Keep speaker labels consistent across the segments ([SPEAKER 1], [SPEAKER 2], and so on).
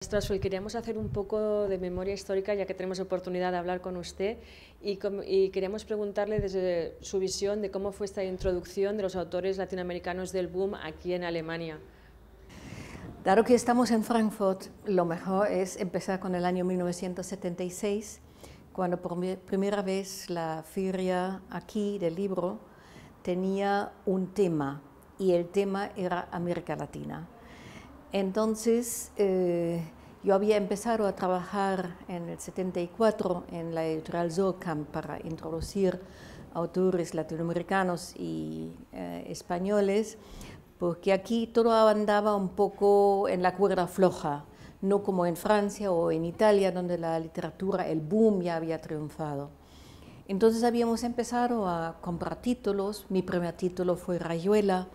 [SPEAKER 1] Strasfeld, queríamos hacer un poco de memoria histórica, ya que tenemos oportunidad de hablar con usted, y queríamos preguntarle desde su visión de cómo fue esta introducción de los autores latinoamericanos del boom aquí en Alemania.
[SPEAKER 2] Dado que estamos en Frankfurt, lo mejor es empezar con el año 1976, cuando por primera vez la feria aquí del libro tenía un tema, y el tema era América Latina. Entonces, yo había empezado a trabajar en el 74 en la editorial Surkamp para introducir autores latinoamericanos y españoles, porque aquí todo andaba un poco en la cuerda floja, no como en Francia o en Italia, donde la literatura, el boom ya había triunfado. Entonces habíamos empezado a comprar títulos. Mi primer título fue Rayuela,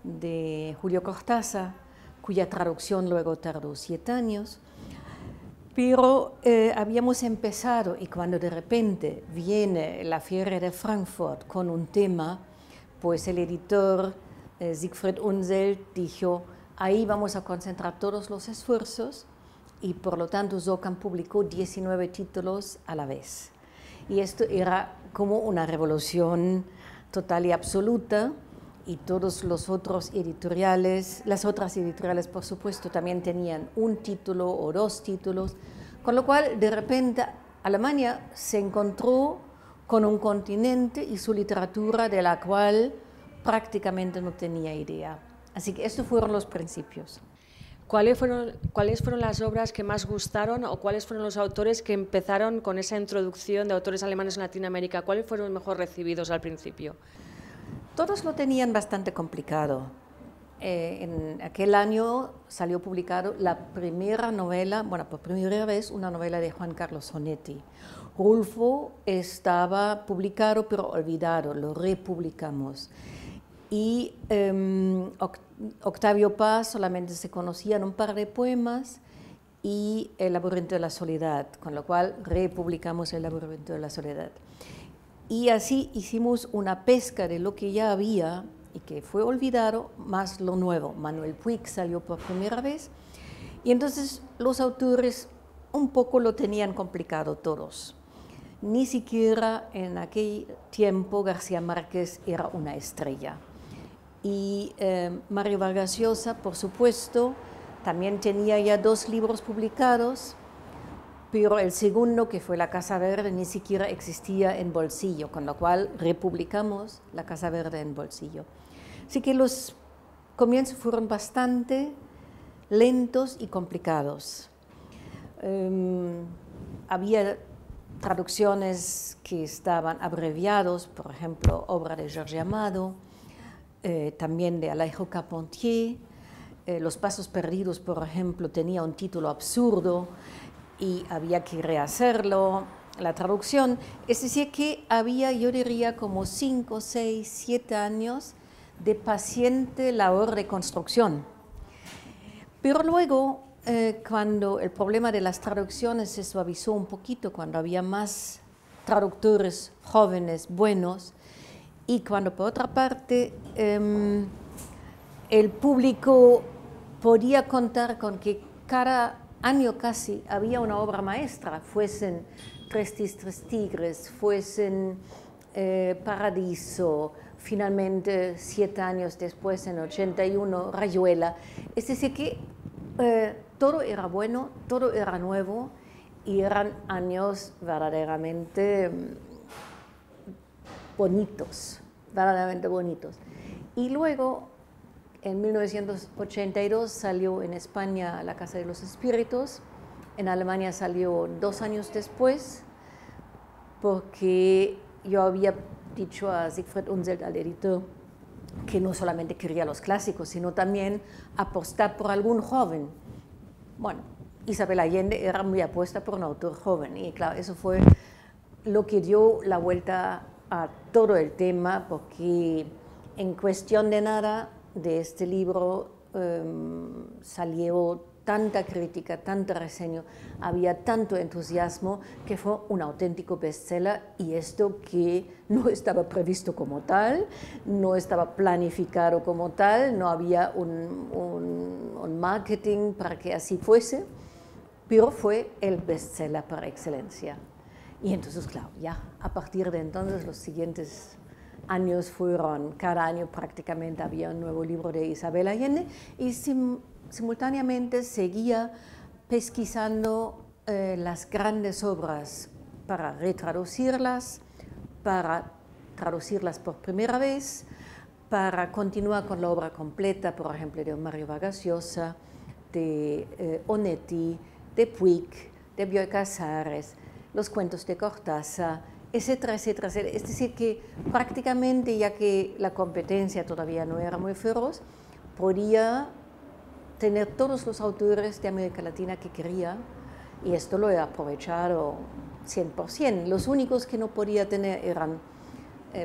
[SPEAKER 2] de Julio Cortázar, cuya traducción luego tardó 7 años. Pero habíamos empezado, y cuando de repente viene la Feria de Frankfurt con un tema, pues el editor Siegfried Unseld dijo: ahí vamos a concentrar todos los esfuerzos, y por lo tanto Surkamp publicó 19 títulos a la vez. Y esto era como una revolución total y absoluta, y todos los otros editoriales, las otras editoriales por supuesto también tenían un título o 2 títulos, con lo cual de repente Alemania se encontró con un continente y su literatura de la cual prácticamente no tenía idea. Así que estos fueron los principios.
[SPEAKER 1] ¿Cuáles fueron las obras que más gustaron, o cuáles fueron los autores que empezaron con esa introducción de autores alemanes en Latinoamérica? ¿Cuáles fueron los mejor recibidos al principio?
[SPEAKER 2] Todos lo tenían bastante complicado. En aquel año salió publicado la primera novela, bueno, por primera vez, una novela de Juan Carlos Onetti. Rulfo estaba publicado pero olvidado, lo republicamos. Y Octavio Paz solamente se conocían un par de poemas, y El laberinto de la soledad, con lo cual republicamos El laberinto de la soledad. Y así hicimos una pesca de lo que ya había y que fue olvidado, más lo nuevo. Manuel Puig salió por primera vez, y entonces los autores un poco lo tenían complicado todos. Ni siquiera en aquel tiempo García Márquez era una estrella. Y Mario Vargas Llosa, por supuesto, también tenía ya 2 libros publicados, pero el segundo, que fue La Casa Verde, ni siquiera existía en bolsillo, con lo cual republicamos La Casa Verde en bolsillo. Así que los comienzos fueron bastante lentos y complicados. Había traducciones que estaban abreviados, por ejemplo, obra de Jorge Amado, también de Alejo Carpentier. Los Pasos Perdidos, por ejemplo, tenía un título absurdo y había que rehacerlo, la traducción. Es decir, que había, yo diría, como 5, 6, 7 años de paciente labor de construcción. Pero luego, cuando el problema de las traducciones se suavizó un poquito, cuando había más traductores jóvenes, buenos, y cuando por otra parte el público podía contar con que cada año casi había una obra maestra, fuesen Tres Tigres, fuesen Paradiso, finalmente 7 años después, en 81, Rayuela. Es decir, que todo era bueno, todo era nuevo, y eran años verdaderamente bonitos, verdaderamente bonitos. Y luego, en 1982 salió en España La Casa de los Espíritus, en Alemania salió 2 años después, porque yo había dicho a Siegfried Unseld, al editor, que no solamente quería los clásicos, sino también apostar por algún joven. Bueno, Isabel Allende era muy apuesta por un autor joven, y claro, eso fue lo que dio la vuelta a todo el tema, porque en cuestión de nada de este libro salió tanta crítica, tanta reseña, había tanto entusiasmo, que fue un auténtico bestseller, y esto que no estaba previsto como tal, no estaba planificado como tal, no había un marketing para que así fuese, pero fue el bestseller por excelencia. Y entonces, claro, ya a partir de entonces los siguientes años fueron, cada año prácticamente había un nuevo libro de Isabel Allende y simultáneamente seguía pesquisando las grandes obras para retraducirlas, para traducirlas por primera vez, para continuar con la obra completa, por ejemplo, de Mario Vargas Llosa, de Onetti, de Puig, de Bioy Casares, los cuentos de Cortázar, etcétera, etcétera, etcétera. Es decir, que prácticamente, ya que la competencia todavía no era muy feroz, podía tener todos los autores de América Latina que quería, y esto lo he aprovechado 100%. Los únicos que no podía tener eran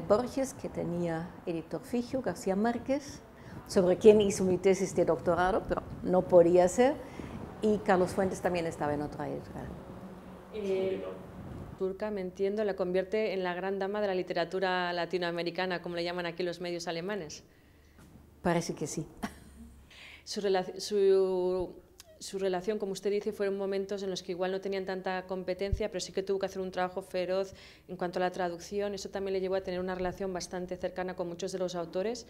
[SPEAKER 2] Borges, que tenía editor fijo, García Márquez, sobre quien hizo mi tesis de doctorado, pero no podía ser, y Carlos Fuentes también estaba en otra editorial.
[SPEAKER 1] Turca, me entiendo, la convierte en la gran dama de la literatura latinoamericana, como le llaman aquí los medios alemanes.
[SPEAKER 2] Parece que sí.
[SPEAKER 1] Su relación, como usted dice, fueron momentos en los que igual no tenían tanta competencia, pero sí que tuvo que hacer un trabajo feroz en cuanto a la traducción. Eso también le llevó a tener una relación bastante cercana con muchos de los autores.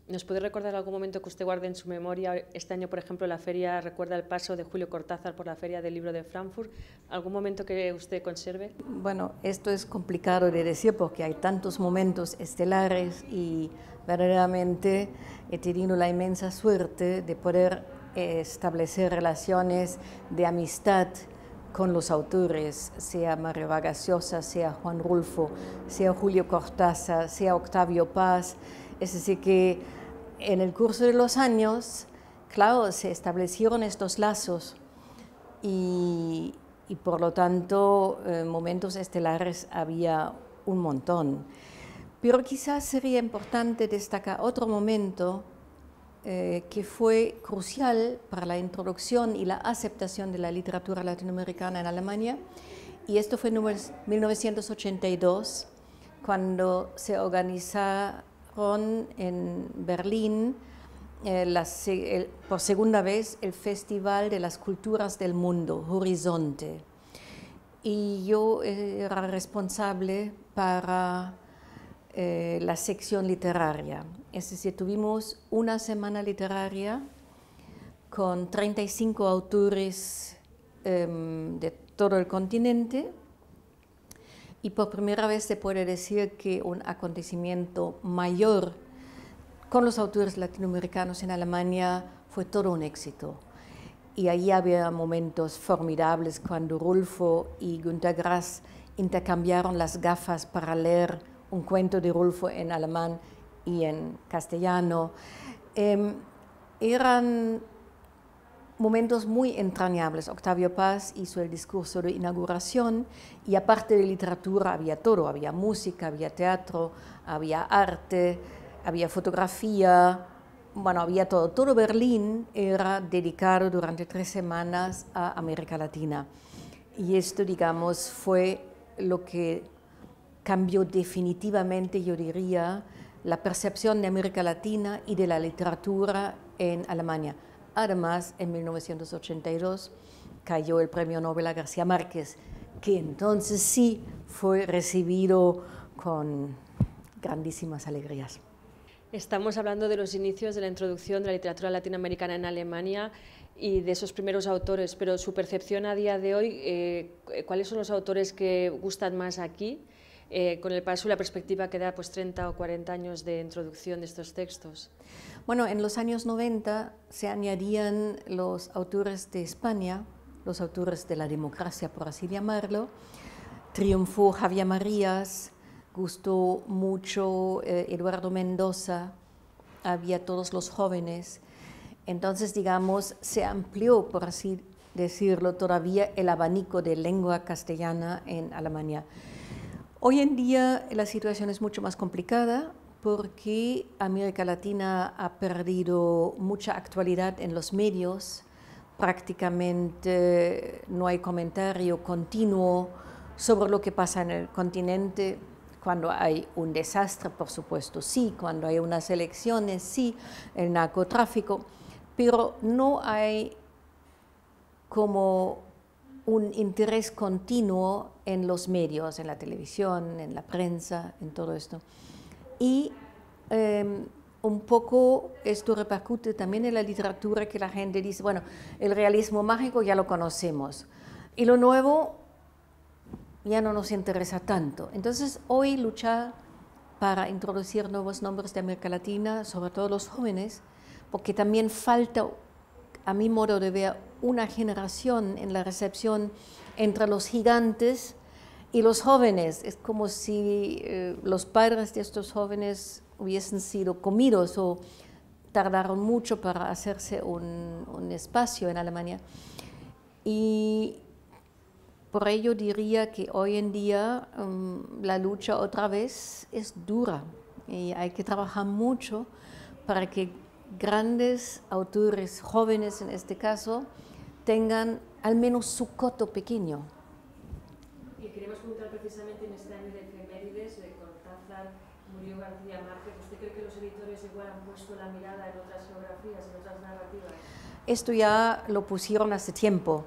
[SPEAKER 1] ¿Nos puede recordar algún momento que usted guarde en su memoria? Este año, por ejemplo, la feria recuerda el paso de Julio Cortázar por la Feria del Libro de Frankfurt. ¿Algún momento que usted conserve?
[SPEAKER 2] Bueno, esto es complicado de decir porque hay tantos momentos estelares y verdaderamente he tenido la inmensa suerte de poder establecer relaciones de amistad con los autores, sea Mario Vargas Llosa, sea Juan Rulfo, sea Julio Cortázar, sea Octavio Paz. Es decir, que en el curso de los años, claro, se establecieron estos lazos y por lo tanto momentos estelares había un montón. Pero quizás sería importante destacar otro momento que fue crucial para la introducción y la aceptación de la literatura latinoamericana en Alemania, y esto fue en 1982, cuando se organizaron en Berlín por segunda vez el Festival de las Culturas del Mundo, Horizonte. Y yo era responsable para la sección literaria. Es decir, tuvimos una semana literaria con 35 autores de todo el continente, y por primera vez se puede decir que un acontecimiento mayor con los autores latinoamericanos en Alemania fue todo un éxito. Y ahí había momentos formidables cuando Rulfo y Günter Grass intercambiaron las gafas para leer un cuento de Rulfo en alemán y en castellano. Eran momentos muy entrañables. Octavio Paz hizo el discurso de inauguración y aparte de literatura había todo, había música, había teatro, había arte, había fotografía, bueno, había todo. Todo Berlín era dedicado durante 3 semanas a América Latina. Y esto, digamos, fue lo que cambió definitivamente, yo diría, la percepción de América Latina y de la literatura en Alemania. Además, en 1982 cayó el premio Nobel a García Márquez, que entonces sí fue recibido con grandísimas alegrías.
[SPEAKER 1] Estamos hablando de los inicios de la introducción de la literatura latinoamericana en Alemania y de esos primeros autores, pero su percepción a día de hoy, ¿cuáles son los autores que gustan más aquí? Con el paso y la perspectiva que da 30 o 40 años de introducción de estos textos.
[SPEAKER 2] Bueno, en los años 90 se añadían los autores de España, los autores de la democracia, por así llamarlo. Triunfó Javier Marías, gustó mucho Eduardo Mendoza, había todos los jóvenes. Entonces, digamos, se amplió, por así decirlo, todavía el abanico de lengua castellana en Alemania. Hoy en día la situación es mucho más complicada porque América Latina ha perdido mucha actualidad en los medios, prácticamente no hay comentario continuo sobre lo que pasa en el continente. Cuando hay un desastre, por supuesto, sí, cuando hay unas elecciones, sí, el narcotráfico, pero no hay como un interés continuo en los medios, en la televisión, en la prensa, en todo esto. Y un poco esto repercute también en la literatura, que la gente dice, bueno, el realismo mágico ya lo conocemos y lo nuevo ya no nos interesa tanto. Entonces hoy luchar para introducir nuevos nombres de América Latina, sobre todo los jóvenes, porque también falta, a mi modo de ver, una generación en la recepción entre los gigantes y los jóvenes. Es como si los padres de estos jóvenes hubiesen sido comidos o tardaron mucho para hacerse un espacio en Alemania. Y por ello diría que hoy en día la lucha otra vez es dura y hay que trabajar mucho para que grandes autores, jóvenes en este caso, tengan al menos su coto pequeño.
[SPEAKER 1] Y queremos preguntar precisamente en este año de efemérides, de Cortázar, murió García Márquez. ¿Usted cree que los editores igual han puesto la mirada en otras geografías, en otras narrativas?
[SPEAKER 2] Esto ya lo pusieron hace tiempo.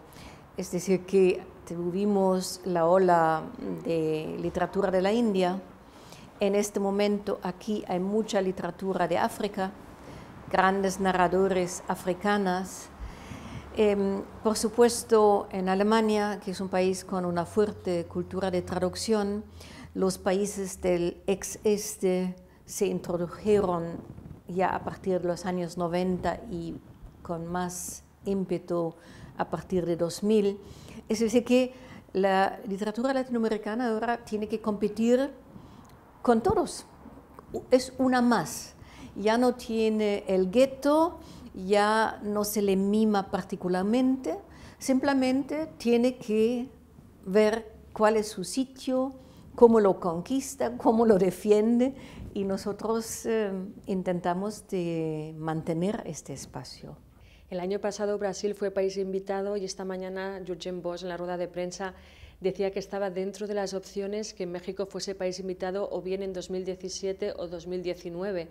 [SPEAKER 2] Es decir, que tuvimos la ola de literatura de la India. En este momento aquí hay mucha literatura de África, grandes narradores africanas. Por supuesto, en Alemania, que es un país con una fuerte cultura de traducción, los países del ex-este se introdujeron ya a partir de los años 90 y con más ímpetu a partir de 2000. Es decir, que la literatura latinoamericana ahora tiene que competir con todos. Es una más. Ya no tiene el gueto, ya no se le mima particularmente, simplemente tiene que ver cuál es su sitio, cómo lo conquista, cómo lo defiende, y nosotros intentamos de mantener este espacio.
[SPEAKER 1] El año pasado Brasil fue país invitado y esta mañana Jurgen Bosch en la rueda de prensa decía que estaba dentro de las opciones que México fuese país invitado o bien en 2017 o 2019.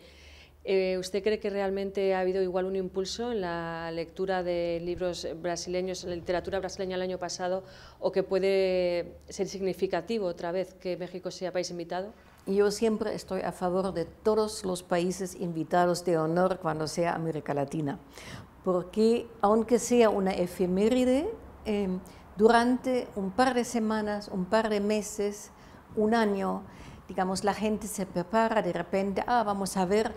[SPEAKER 1] ¿Usted cree que realmente ha habido igual un impulso en la lectura de libros brasileños, en la literatura brasileña el año pasado, o que puede ser significativo otra vez que México sea país invitado?
[SPEAKER 2] Yo siempre estoy a favor de todos los países invitados de honor cuando sea América Latina, porque aunque sea una efeméride, durante un par de semanas, un par de meses, un año, digamos, la gente se prepara de repente, vamos a ver,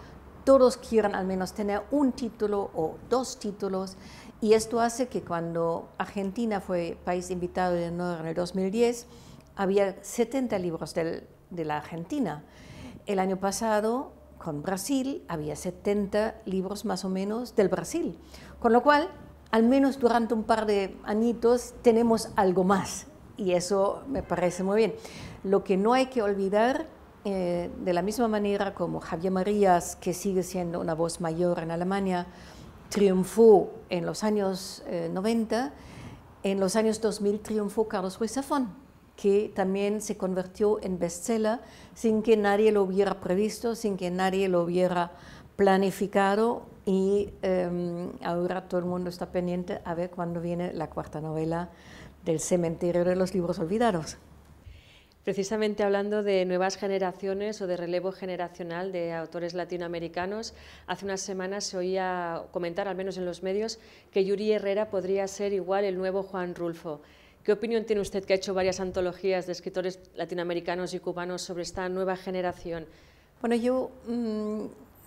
[SPEAKER 2] todos quieren al menos tener un título o dos títulos, y esto hace que cuando Argentina fue país invitado de honor en el 2010, había 70 libros de la Argentina. El año pasado, con Brasil, había 70 libros más o menos del Brasil, con lo cual, al menos durante un par de añitos, tenemos algo más, y eso me parece muy bien. Lo que no hay que olvidar, de la misma manera como Javier Marías, que sigue siendo una voz mayor en Alemania, triunfó en los años 90, en los años 2000 triunfó Carlos Ruiz Zafón, que también se convirtió en bestseller sin que nadie lo hubiera previsto, sin que nadie lo hubiera planificado, y ahora todo el mundo está pendiente a ver cuándo viene la cuarta novela del Cementerio de los Libros Olvidados.
[SPEAKER 1] Precisamente hablando de nuevas generaciones o de relevo generacional de autores latinoamericanos, hace unas semanas se oía comentar, al menos en los medios, que Yuri Herrera podría ser igual el nuevo Juan Rulfo. ¿Qué opinión tiene usted, que ha hecho varias antologías de escritores latinoamericanos y cubanos sobre esta nueva generación?
[SPEAKER 2] Bueno, yo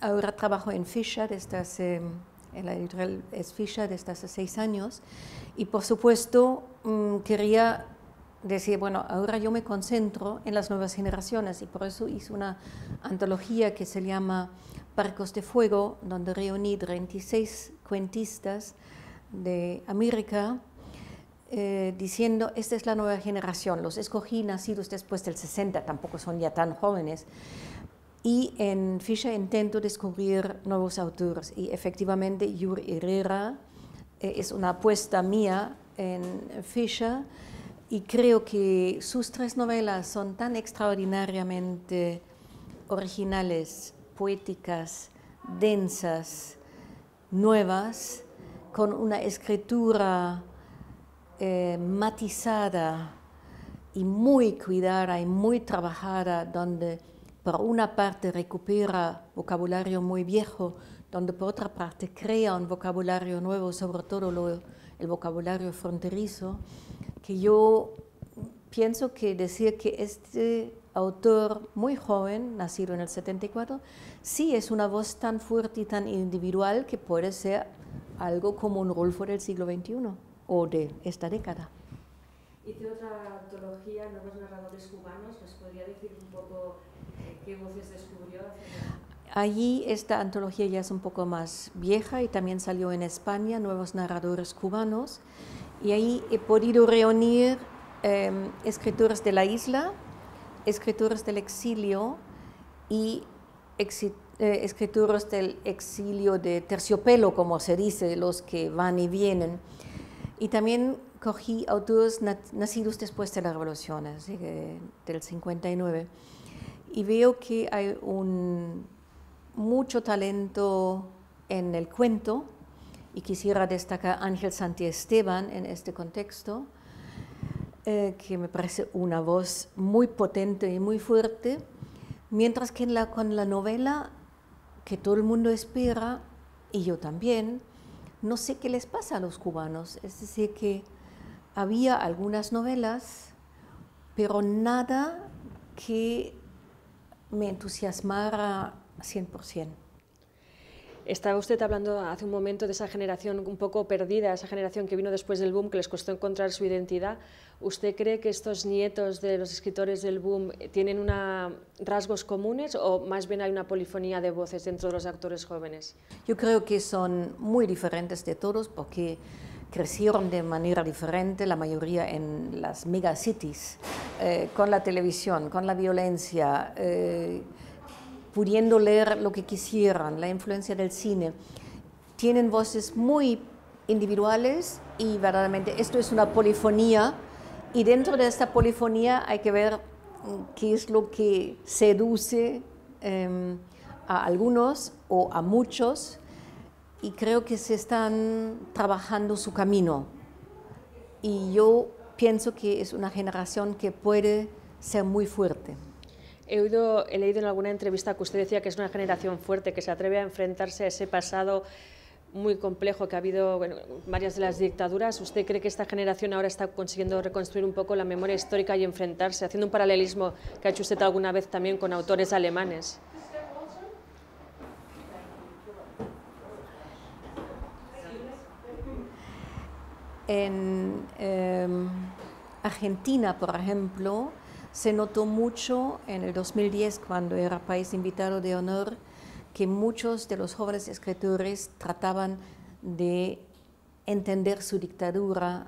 [SPEAKER 2] ahora trabajo en Fischer, en la editorial es Fischer desde hace 6 años, y por supuesto quería decir, bueno, ahora yo me concentro en las nuevas generaciones, y por eso hice una antología que se llama Barcos de Fuego, donde reuní 36 cuentistas de América, diciendo, esta es la nueva generación. Los escogí nacidos después del 60, tampoco son ya tan jóvenes, y en Fischer intento descubrir nuevos autores, y efectivamente Yuri Herrera es una apuesta mía en Fischer, y creo que sus 3 novelas son tan extraordinariamente originales, poéticas, densas, nuevas, con una escritura matizada y muy cuidada y muy trabajada, donde por una parte recupera vocabulario muy viejo, donde por otra parte crea un vocabulario nuevo, sobre todo el vocabulario fronterizo, que yo pienso que decir que este autor muy joven, nacido en el 74, sí es una voz tan fuerte y tan individual que puede ser algo como un Rulfo del siglo XXI o de esta década.
[SPEAKER 1] Hice otra antología, Nuevos Narradores Cubanos. ¿Nos podría decir un poco qué voces descubrió?
[SPEAKER 2] Allí esta antología ya es un poco más vieja y también salió en España, Nuevos Narradores Cubanos. Y ahí he podido reunir escritores de la isla, escritores del exilio y escritores del exilio de terciopelo, como se dice, los que van y vienen. Y también cogí autores nacidos después de la revolución, así que del 59. Y veo que hay mucho talento en el cuento, y quisiera destacar a Ángel Santiesteban en este contexto, que me parece una voz muy potente y muy fuerte, mientras que con la novela, que todo el mundo espera, y yo también, no sé qué les pasa a los cubanos. Es decir, que había algunas novelas, pero nada que me entusiasmara 100%.
[SPEAKER 1] Estaba usted hablando hace un momento de esa generación un poco perdida, esa generación que vino después del boom, que les costó encontrar su identidad. ¿Usted cree que estos nietos de los escritores del boom tienen rasgos comunes o más bien hay una polifonía de voces dentro de los actores jóvenes?
[SPEAKER 2] Yo creo que son muy diferentes de todos porque crecieron de manera diferente, la mayoría en las megacities, con la televisión, con la violencia, pudiendo leer lo que quisieran, la influencia del cine. Tienen voces muy individuales y verdaderamente esto es una polifonía, y dentro de esta polifonía hay que ver qué es lo que seduce a algunos o a muchos, y creo que se están trabajando su camino. Y yo pienso que es una generación que puede ser muy fuerte.
[SPEAKER 1] He leído en alguna entrevista que usted decía que es una generación fuerte, que se atreve a enfrentarse a ese pasado muy complejo que ha habido varias de las dictaduras. ¿Usted cree que esta generación ahora está consiguiendo reconstruir un poco la memoria histórica y enfrentarse, haciendo un paralelismo que ha hecho usted alguna vez también con autores alemanes?
[SPEAKER 2] En Argentina, por ejemplo, se notó mucho en el 2010, cuando era país invitado de honor, que muchos de los jóvenes escritores trataban de entender su dictadura,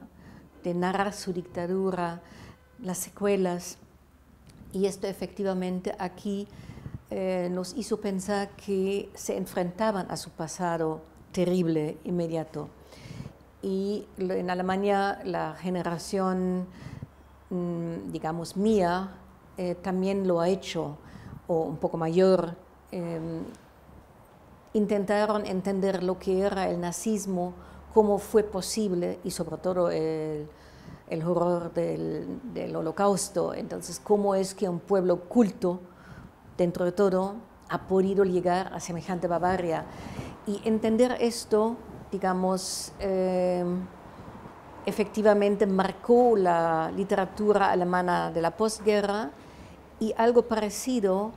[SPEAKER 2] de narrar su dictadura, las secuelas. Y esto efectivamente aquí nos hizo pensar que se enfrentaban a su pasado terrible, inmediato. Y en Alemania la generación, digamos, mía, también lo ha hecho, o un poco mayor. Intentaron entender lo que era el nazismo, cómo fue posible, y sobre todo el horror del Holocausto. Entonces, cómo es que un pueblo culto, dentro de todo, ha podido llegar a semejante barbarie. Y entender esto, digamos, efectivamente marcó la literatura alemana de la posguerra, y algo parecido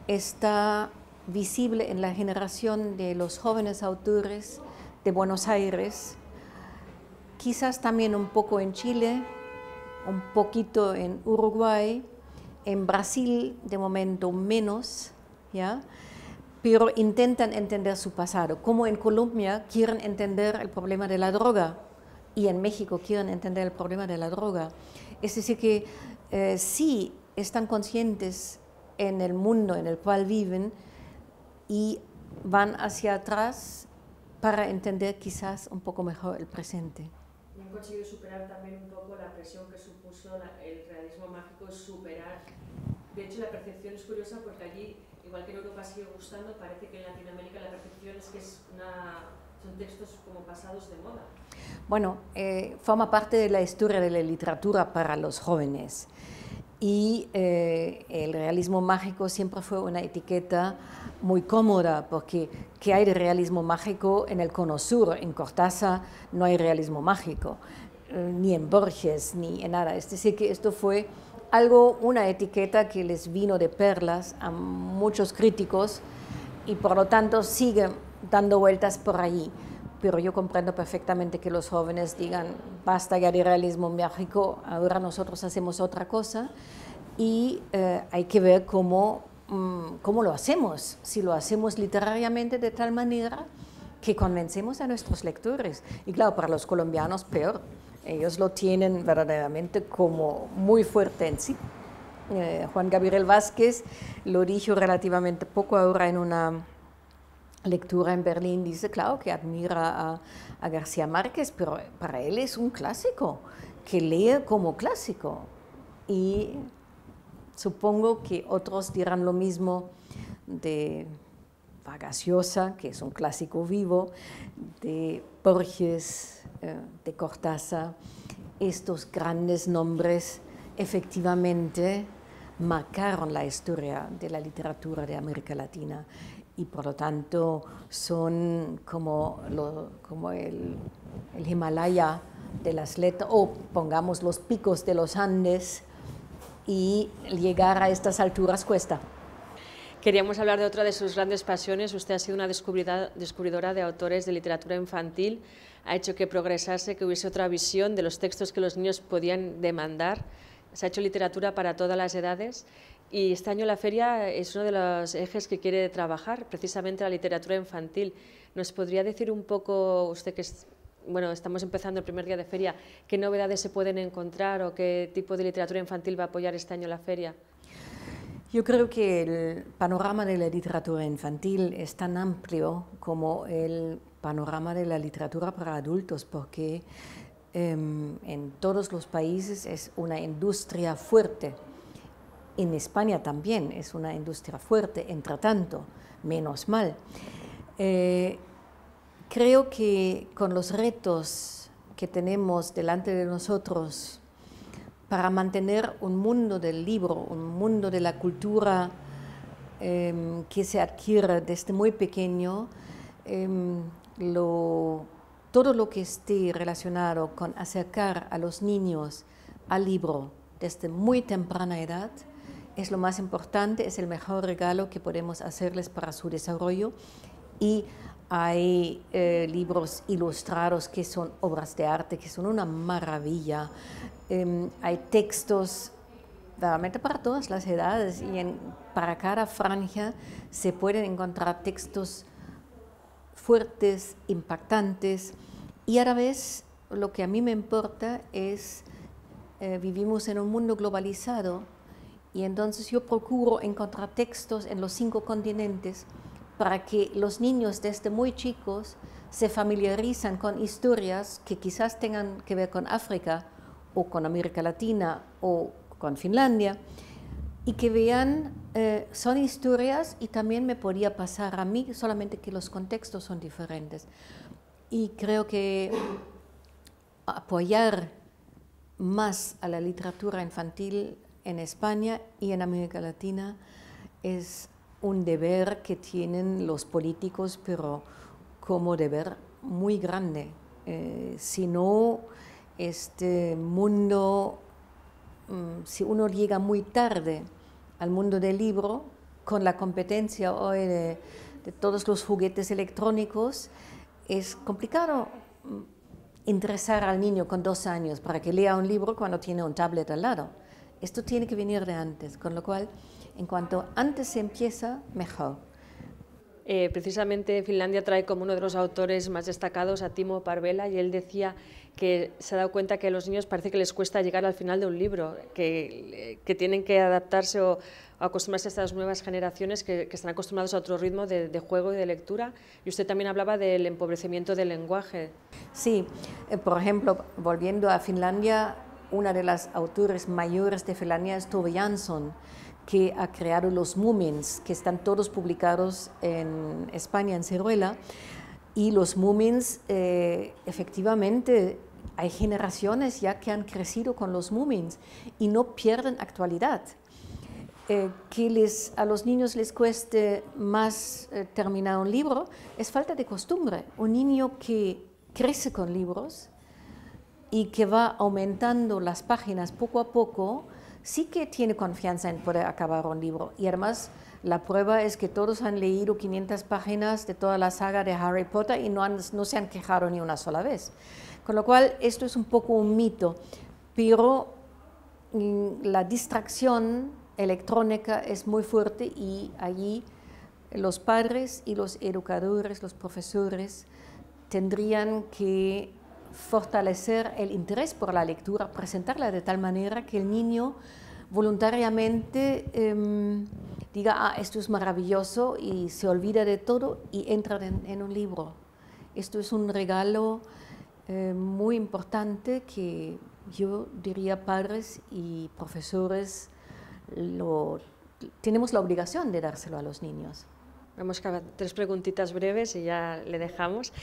[SPEAKER 2] está visible en la generación de los jóvenes autores de Buenos Aires, quizás también un poco en Chile, un poquito en Uruguay, en Brasil de momento menos, ¿ya? Pero intentan entender su pasado, como en Colombia quieren entender el problema de la droga y en México quieren entender el problema de la droga. Es decir que sí están conscientes en el mundo en el cual viven y van hacia atrás para entender quizás un poco mejor el presente.
[SPEAKER 1] Y han conseguido superar también un poco la presión que supuso el realismo mágico, superar. De hecho, la percepción es curiosa porque allí, igual que en Europa sigue gustando, parece que en Latinoamérica la percepción es que son textos como pasados de moda.
[SPEAKER 2] Bueno, forma parte de la historia de la literatura para los jóvenes. Y el realismo mágico siempre fue una etiqueta muy cómoda, porque ¿qué hay de realismo mágico en el Cono Sur? En Cortázar no hay realismo mágico, ni en Borges, ni en nada. Es decir, que esto fue una etiqueta que les vino de perlas a muchos críticos y por lo tanto sigue dando vueltas por allí. Pero yo comprendo perfectamente que los jóvenes digan, basta ya de realismo mágico, ahora nosotros hacemos otra cosa, y hay que ver cómo lo hacemos, si lo hacemos literariamente de tal manera que convencemos a nuestros lectores. Y claro, para los colombianos peor, ellos lo tienen verdaderamente como muy fuerte en sí. Juan Gabriel Vázquez lo dijo relativamente poco ahora en una lectura en Berlín, dice, claro, que admira a García Márquez, pero para él es un clásico, que lee como clásico. Y supongo que otros dirán lo mismo de Vargas Llosa, que es un clásico vivo, de Borges, de Cortázar. Estos grandes nombres efectivamente marcaron la historia de la literatura de América Latina y por lo tanto son como el Himalaya de las letras, o pongamos los picos de los Andes, y llegar a estas alturas cuesta.
[SPEAKER 1] Queríamos hablar de otra de sus grandes pasiones. Usted ha sido una descubridora de autores de literatura infantil, ha hecho que progresase, que hubiese otra visión de los textos que los niños podían demandar. Se ha hecho literatura para todas las edades y este año la feria es uno de los ejes que quiere trabajar, precisamente la literatura infantil. ¿Nos podría decir un poco, usted que estamos empezando el primer día de feria, qué novedades se pueden encontrar o qué tipo de literatura infantil va a apoyar este año la feria?
[SPEAKER 2] Yo creo que el panorama de la literatura infantil es tan amplio como el panorama de la literatura para adultos, porque en todos los países es una industria fuerte. En España también es una industria fuerte, entre tanto, menos mal. Creo que con los retos que tenemos delante de nosotros para mantener un mundo del libro, un mundo de la cultura que se adquiere desde muy pequeño, todo lo que esté relacionado con acercar a los niños al libro desde muy temprana edad es lo más importante, es el mejor regalo que podemos hacerles para su desarrollo. Y hay libros ilustrados que son obras de arte, que son una maravilla. Hay textos realmente para todas las edades y para cada franja se pueden encontrar textos fuertes, impactantes, y a la vez lo que a mí me importa es vivimos en un mundo globalizado y entonces yo procuro encontrar textos en los 5 continentes para que los niños desde muy chicos se familiarizan con historias que quizás tengan que ver con África o con América Latina o con Finlandia, y que vean, son historias y también me podía pasar a mí, solamente que los contextos son diferentes. Y creo que apoyar más a la literatura infantil en España y en América Latina es un deber que tienen los políticos, pero como deber muy grande. Si no, este mundo, si uno llega muy tarde al mundo del libro, con la competencia hoy de todos los juguetes electrónicos, es complicado interesar al niño con 2 años para que lea un libro cuando tiene un tablet al lado. Esto tiene que venir de antes, con lo cual, en cuanto antes se empieza, mejor.
[SPEAKER 1] Precisamente Finlandia trae como uno de los autores más destacados a Timo Parvela, y él decía que se ha dado cuenta que a los niños parece que les cuesta llegar al final de un libro, que tienen que adaptarse o acostumbrarse a estas nuevas generaciones que están acostumbrados a otro ritmo de juego y de lectura. Y usted también hablaba del empobrecimiento del lenguaje.
[SPEAKER 2] Sí, por ejemplo, volviendo a Finlandia, una de las autores mayores de Finlandia es Tove Jansson, que ha creado los Moomins, que están todos publicados en España, en Siruela, Y los Moomins, efectivamente, hay generaciones ya que han crecido con los Moomins y no pierden actualidad. Que a los niños les cueste más terminar un libro es falta de costumbre. Un niño que crece con libros y que va aumentando las páginas poco a poco, sí que tiene confianza en poder acabar un libro. Y además, la prueba es que todos han leído 500 páginas de toda la saga de Harry Potter y no se han quejado ni una sola vez. Con lo cual, esto es un poco un mito, pero la distracción electrónica es muy fuerte y allí los padres y los educadores, los profesores, tendrían que fortalecer el interés por la lectura, presentarla de tal manera que el niño voluntariamente diga, esto es maravilloso, y se olvida de todo y entra en un libro. Esto es un regalo muy importante que yo diría padres y profesores tenemos la obligación de dárselo a los niños.
[SPEAKER 1] Vamos a 3 preguntitas breves y ya le dejamos.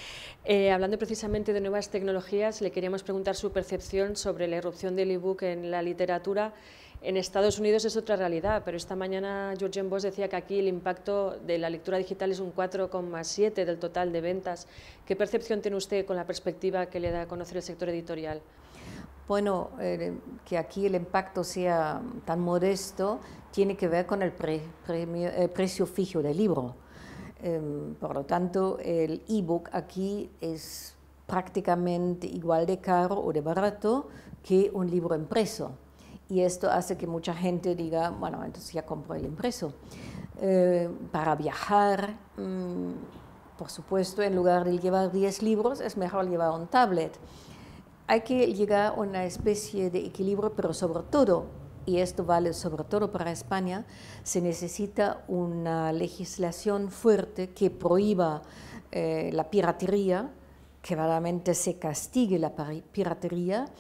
[SPEAKER 1] Hablando precisamente de nuevas tecnologías, le queríamos preguntar su percepción sobre la irrupción del ebook en la literatura. En Estados Unidos es otra realidad, pero esta mañana Georgian Boss decía que aquí el impacto de la lectura digital es un 4,7 del total de ventas. ¿Qué percepción tiene usted con la perspectiva que le da a conocer el sector editorial?
[SPEAKER 2] Bueno, que aquí el impacto sea tan modesto tiene que ver con el precio fijo del libro. Por lo tanto, el ebook aquí es prácticamente igual de caro o de barato que un libro impreso. Y esto hace que mucha gente diga, bueno, entonces ya compro el impreso. Para viajar, por supuesto, en lugar de llevar 10 libros, es mejor llevar un tablet. Hay que llegar a una especie de equilibrio, pero sobre todo, y esto vale sobre todo para España, se necesita una legislación fuerte que prohíba la piratería, que verdaderamente se castigue la piratería,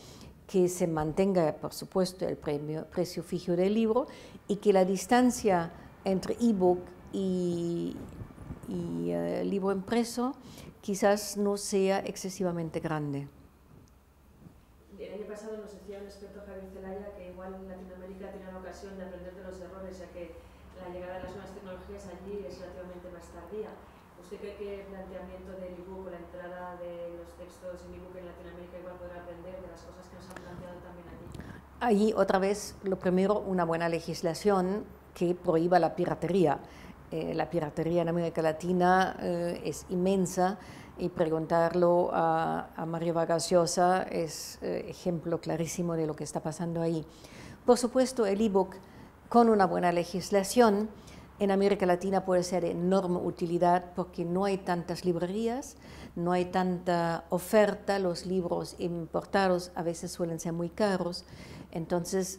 [SPEAKER 2] que se mantenga, por supuesto, el precio fijo del libro y que la distancia entre ebook y libro impreso quizás no sea excesivamente grande.
[SPEAKER 1] El año pasado nos decía un experto, Javier Zelaya, que igual en Latinoamérica tiene la ocasión de aprender de los errores, ya que la llegada de las nuevas tecnologías allí es relativamente más tardía. ¿Usted cree que el planteamiento del ebook o la entrada de los textos en ebook en Latinoamérica igual podrá aprender de las cosas que nos han planteado también allí?
[SPEAKER 2] Allí, otra vez, lo primero, una buena legislación que prohíba la piratería. La piratería en América Latina es inmensa, y preguntarlo a Mario Vargas Llosa es ejemplo clarísimo de lo que está pasando ahí. Por supuesto, el ebook con una buena legislación en América Latina puede ser de enorme utilidad porque no hay tantas librerías, no hay tanta oferta, los libros importados a veces suelen ser muy caros, entonces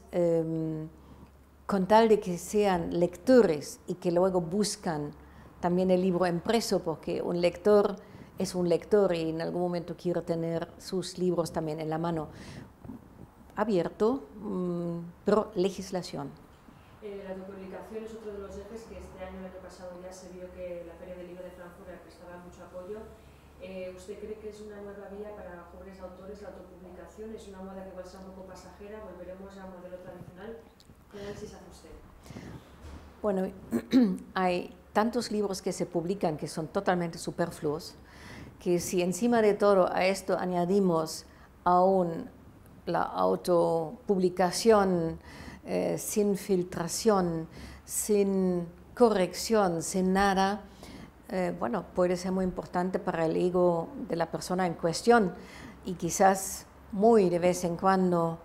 [SPEAKER 2] con tal de que sean lectores y que luego buscan también el libro impreso, porque un lector es un lector y en algún momento quiere tener sus libros también en la mano. Abierto, pero legislación.
[SPEAKER 1] La autopublicación es otro de los ejes que este año, el año pasado ya se vio que la Feria del Libro de Frankfurt prestaba mucho apoyo. ¿Usted cree que es una nueva vía para jóvenes autores la autopublicación? ¿Es una moda que igual sea un poco pasajera? ¿Volveremos a un modelo tradicional? ¿Qué análisis hace usted?
[SPEAKER 2] Bueno, hay tantos libros que se publican que son totalmente superfluos, que si encima de todo a esto añadimos aún la autopublicación sin filtración, sin corrección, sin nada, bueno, puede ser muy importante para el ego de la persona en cuestión y quizás muy de vez en cuando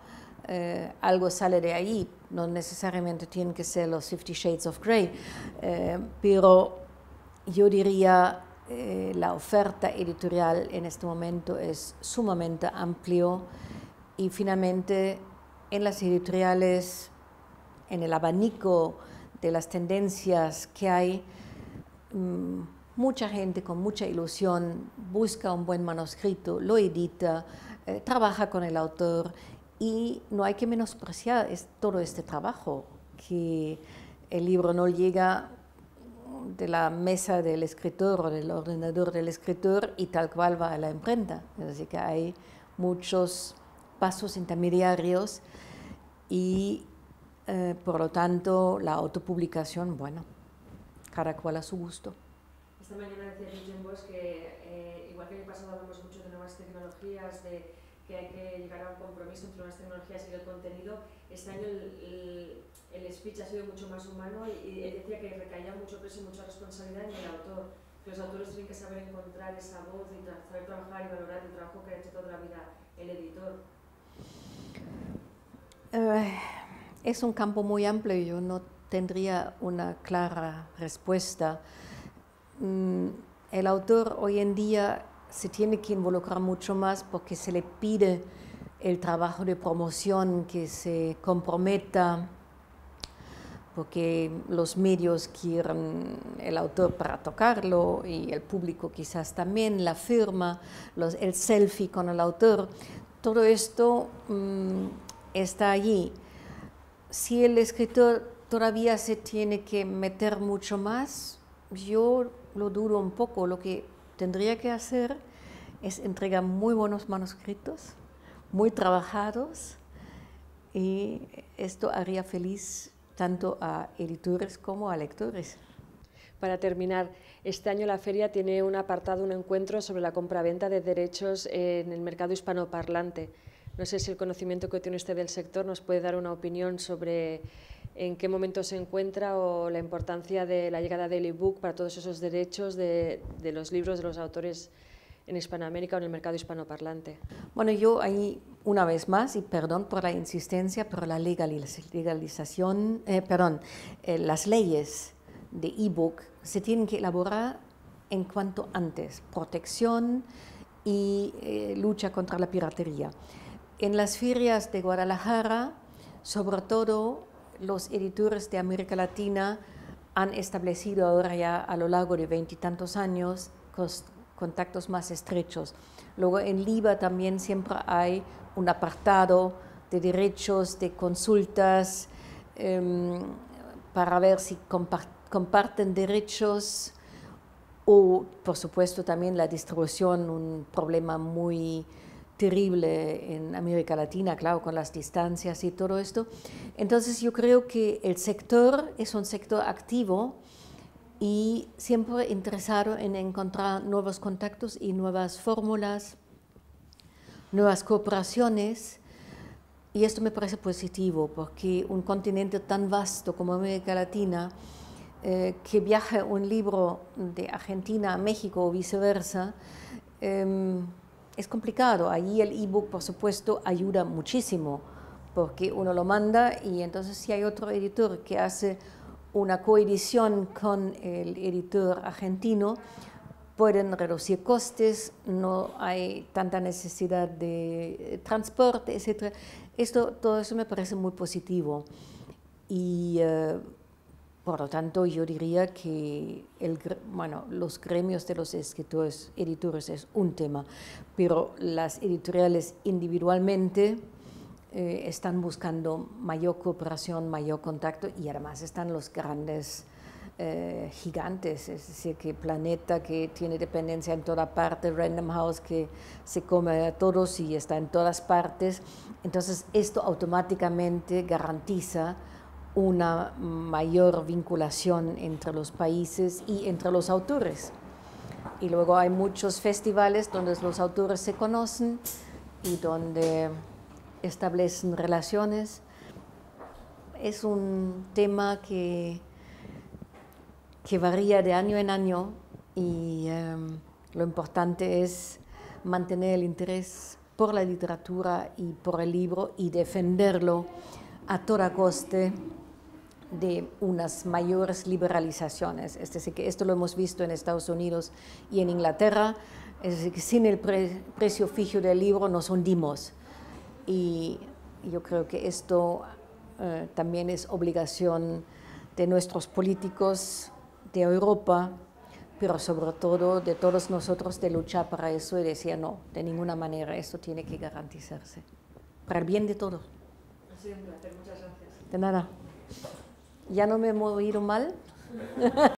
[SPEAKER 2] algo sale de ahí, no necesariamente tienen que ser los 50 Shades of Grey, pero yo diría la oferta editorial en este momento es sumamente amplio y finalmente en las editoriales, en el abanico de las tendencias que hay, mucha gente con mucha ilusión busca un buen manuscrito, lo edita, trabaja con el autor y no hay que menospreciar todo este trabajo, que el libro no llega de la mesa del escritor o del ordenador del escritor y tal cual va a la imprenta. Es decir, que hay muchos pasos intermediarios y por lo tanto la autopublicación, bueno, cada cual a su gusto.
[SPEAKER 1] Esta mañana decía Guillem Bosch que igual que en el pasado hablamos mucho de nuevas tecnologías, de que hay que llegar a un compromiso entre nuevas tecnologías y el contenido, este año el speech ha sido mucho más humano y él decía que recaía mucho peso y mucha responsabilidad en el autor, que los autores tienen que saber encontrar esa voz y saber trabajar y valorar el trabajo que ha hecho toda la vida el editor.
[SPEAKER 2] Es un campo muy amplio y yo no tendría una clara respuesta. El autor hoy en día se tiene que involucrar mucho más porque se le pide el trabajo de promoción, que se comprometa, porque los medios quieren el autor para tocarlo y el público quizás también, la firma, el selfie con el autor. Todo esto está allí. Si el escritor todavía se tiene que meter mucho más, yo lo dudo un poco. Lo que tendría que hacer es entregar muy buenos manuscritos, muy trabajados, y esto haría feliz tanto a editores como a lectores.
[SPEAKER 1] Para terminar, este año la feria tiene un apartado, un encuentro sobre la compraventa de derechos en el mercado hispanoparlante. No sé si el conocimiento que tiene usted del sector nos puede dar una opinión sobre en qué momento se encuentra o la importancia de la llegada del ebook para todos esos derechos de los libros de los autores en Hispanoamérica o en el mercado hispanoparlante.
[SPEAKER 2] Bueno, yo ahí una vez más, y perdón por la insistencia, pero la legalización, las leyes de ebook se tienen que elaborar en cuanto antes, protección y lucha contra la piratería. En las ferias de Guadalajara, sobre todo los editores de América Latina han establecido ahora ya a lo largo de 20 y tantos años contactos más estrechos. Luego en LIBA también siempre hay un apartado de derechos, de consultas, para ver si comparten derechos o, por supuesto, también la distribución, un problema muy terrible en América Latina, claro, con las distancias y todo esto. Entonces yo creo que el sector es un sector activo y siempre interesado en encontrar nuevos contactos y nuevas fórmulas, nuevas cooperaciones, y esto me parece positivo porque un continente tan vasto como América Latina, que viaje un libro de Argentina a México o viceversa, es complicado. Allí el ebook, por supuesto, ayuda muchísimo porque uno lo manda y entonces si hay otro editor que hace una coedición con el editor argentino, pueden reducir costes, no hay tanta necesidad de transporte, etc. Todo eso me parece muy positivo y por lo tanto yo diría que los gremios de los escritores, editores es un tema, pero las editoriales individualmente están buscando mayor cooperación, mayor contacto y además están los grandes gigantes, es decir, que Planeta, que tiene dependencia en toda parte, Random House, que se come a todos y está en todas partes. Entonces esto automáticamente garantiza una mayor vinculación entre los países y entre los autores. Y luego hay muchos festivales donde los autores se conocen y donde establecen relaciones. Es un tema que varía de año en año y lo importante es mantener el interés por la literatura y por el libro y defenderlo a toda coste de unas mayores liberalizaciones. Es decir, que esto lo hemos visto en Estados Unidos y en Inglaterra, es decir, que sin el precio fijo del libro nos hundimos. Y yo creo que esto también es obligación de nuestros políticos de Europa, pero sobre todo de todos nosotros de luchar para eso y decir no, de ninguna manera, esto tiene que garantizarse, para el bien de todos.
[SPEAKER 1] Ha sido un placer, muchas gracias.
[SPEAKER 2] De nada. ¿Ya no me he movido mal?